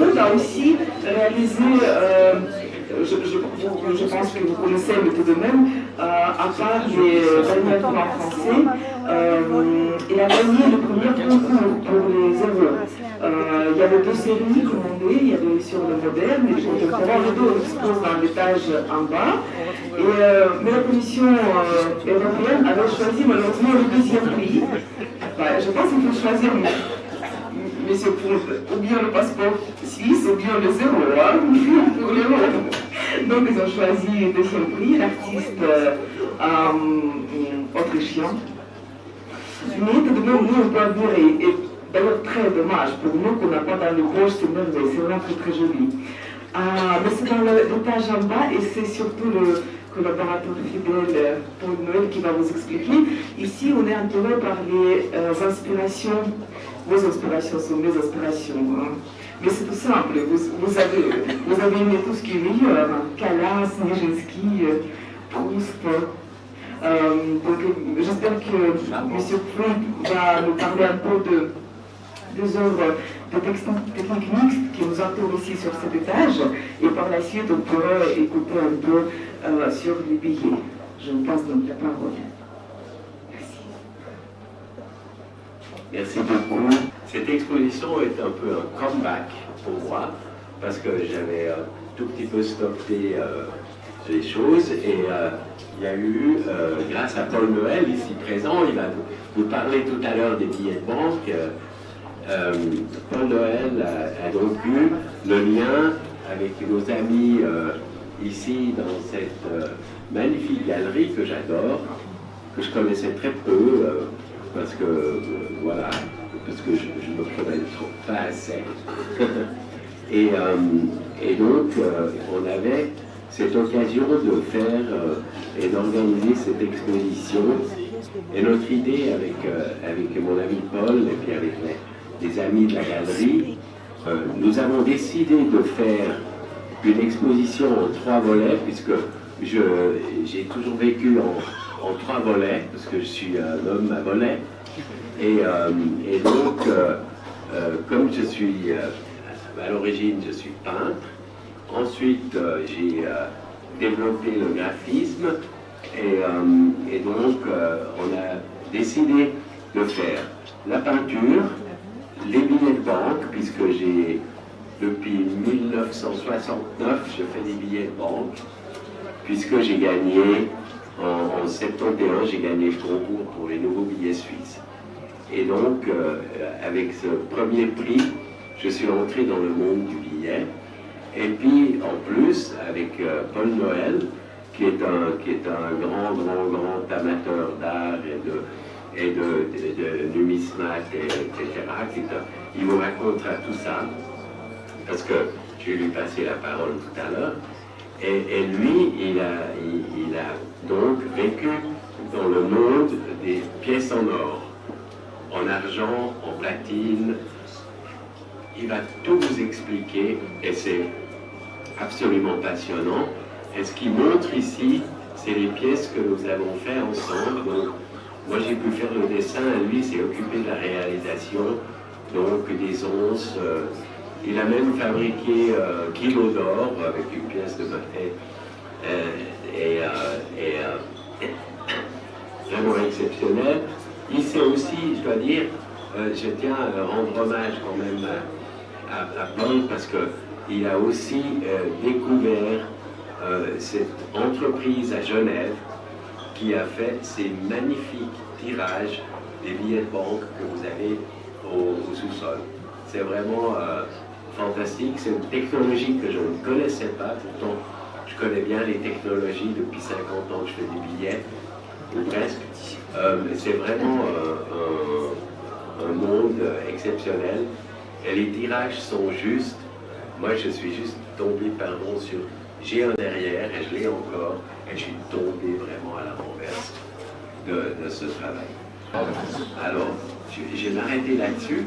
Freud a aussi réalisé, je pense que vous connaissez, mais tout de même, à part les animateurs en français, il a gagné le premier concours pour les héros. Il y avait deux séries commandées, il y avait sur le moderne et le contemporain. Les deux exposent dans l'étage en bas. Mais la Commission européenne avait choisi malheureusement le deuxième prix. Je pense qu'il faut choisir Monsieur Proust, ou bien le passeport suisse, ou bien le zéro, hein, pour l'euro. Donc ils ont choisi le deuxième prix, l'artiste autrichien. Mais tout de même, nous, on peut dire, et d'ailleurs très dommage pour nous qu'on n'a pas dans le poche, c'est merveilleux, c'est vraiment très joli. Mais c'est dans l'étage en bas et c'est surtout le collaborateur fidèle Paul Noël qui va vous expliquer. Ici, on est entouré par les inspirations. Vos inspirations sont mes inspirations. Hein. Mais c'est tout simple. Vous avez aimé tout ce qui est meilleur. Hein. Calas, Nijinsky, Proust. Donc j'espère que M. Freud va nous parler un peu des œuvres de techniques mixtes qui nous entourent ici sur cet étage. Et par la suite, on pourra écouter un peu sur les billets. Je vous passe donc la parole. Merci beaucoup. Cette exposition est un peu un comeback pour moi, parce que j'avais un tout petit peu stocké les choses, et il y a eu, grâce à Paul Noël, ici présent, il va vous parler tout à l'heure des billets de banque. Paul Noël a donc eu le lien avec nos amis ici dans cette magnifique galerie que j'adore, que je connaissais très peu, parce que voilà, parce que je me prenais pas assez. et donc on avait cette occasion de faire et d'organiser cette exposition. Et notre idée avec mon ami Paul et puis avec les amis de la galerie, nous avons décidé de faire une exposition en 3 volets, puisque j'ai toujours vécu en 3 volets, parce que je suis un homme à volets. Et donc, comme je suis, à l'origine, je suis peintre, ensuite j'ai développé le graphisme, et donc on a décidé de faire la peinture, les billets de banque, puisque j'ai, depuis 1969, je fais des billets de banque, puisque j'ai gagné, en 71, j'ai gagné le concours pour les nouveaux billets suisses. Et donc, avec ce premier prix, je suis entré dans le monde du billet. Et puis, en plus, avec Paul Noël, qui est un grand amateur d'art et de numismate, etc. Il vous racontera tout ça, parce que je vais lui passer la parole tout à l'heure. Et lui, il a donc vécu dans le monde des pièces en or, en argent, en platine. Il va tout vous expliquer, et c'est absolument passionnant. Et ce qu'il montre ici, c'est les pièces que nous avons fait ensemble. Donc, moi, j'ai pu faire le dessin, et lui s'est occupé de la réalisation, donc des onces. Il a même fabriqué kilo d'or avec une pièce de monnaie. Vraiment exceptionnel. Il sait aussi, je dois dire, je tiens à rendre hommage quand même à Paul, parce qu'il a aussi découvert cette entreprise à Genève qui a fait ces magnifiques tirages des billets de banque que vous avez au sous-sol. C'est vraiment fantastique. C'est une technologie que je ne connaissais pas, pourtant je connais bien les technologies depuis 50 ans que je fais des billets, ou presque. C'est vraiment un monde exceptionnel. Et les tirages sont justes. Moi, je suis juste tombé, sur... J'ai un derrière, et je l'ai encore, et je suis tombé vraiment à la renverse de ce travail. Alors, je vais m'arrêter là-dessus,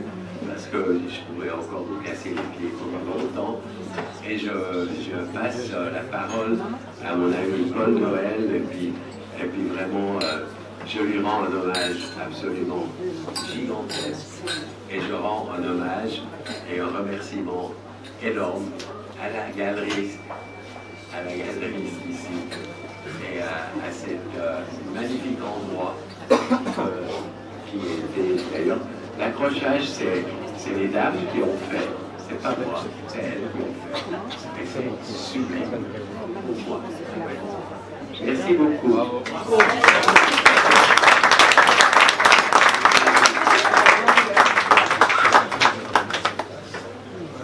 parce que je pourrais encore vous casser les pieds pendant longtemps. Et je passe la parole à mon ami Paul Noël, et puis vraiment, je lui rends un hommage absolument gigantesque. Et je rends un hommage et un remerciement énorme à la galeriste ici et à cet magnifique endroit qui était d'ailleurs l'accrochage, c'est les dames qui ont fait, c'est pas moi, c'est elles qui ont fait. Et c'est sublime pour moi. Merci beaucoup.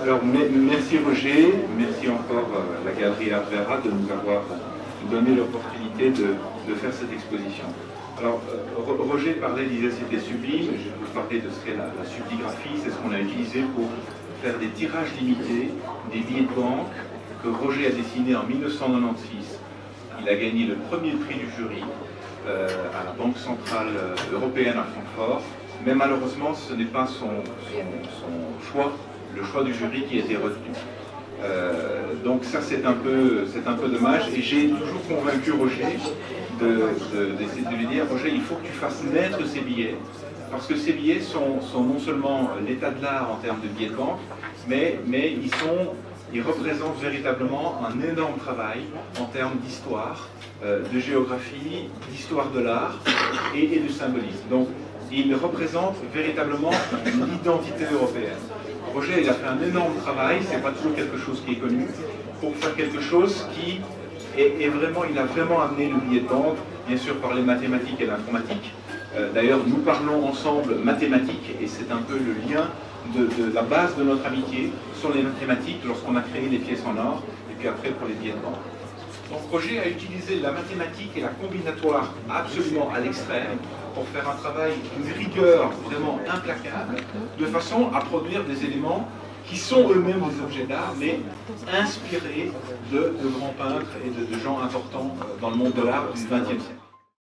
Alors, merci Roger, merci encore à la Galerie Art Vera de nous avoir donné l'opportunité de faire cette exposition. Alors, Roger parlait, disait c'était sublime, je vais vous parler de ce qu'est la subligraphie, c'est ce qu'on a utilisé pour faire des tirages limités, des billets de banque que Roger a dessinés en 1996. Il a gagné le premier prix du jury à la Banque Centrale Européenne à Francfort, mais malheureusement ce n'est pas son choix, le choix du jury qui a été retenu. Donc ça c'est un peu dommage, et j'ai toujours convaincu Roger d'essayer de lui dire, Roger, il faut que tu fasses naître ces billets, parce que ces billets sont non seulement l'état de l'art en termes de billets de banque, mais ils représentent véritablement un énorme travail en termes d'histoire, de géographie, d'histoire de l'art et de symbolisme. Donc ils représentent véritablement l'identité européenne. Roger, il a fait un énorme travail, c'est pas toujours quelque chose qui est connu, pour faire quelque chose qui est vraiment, il a vraiment amené le billet de banque, bien sûr par les mathématiques et l'informatique. D'ailleurs, nous parlons ensemble mathématiques, et c'est un peu le lien de la base de notre amitié sur les mathématiques lorsqu'on a créé les pièces en or, et puis après pour les billets de banque. Donc Roger a utilisé la mathématique et la combinatoire absolument à l'extrême pour faire un travail d'une rigueur vraiment implacable, de façon à produire des éléments qui sont eux-mêmes des objets d'art, mais inspirés de grands peintres et de gens importants dans le monde de l'art du XXe siècle.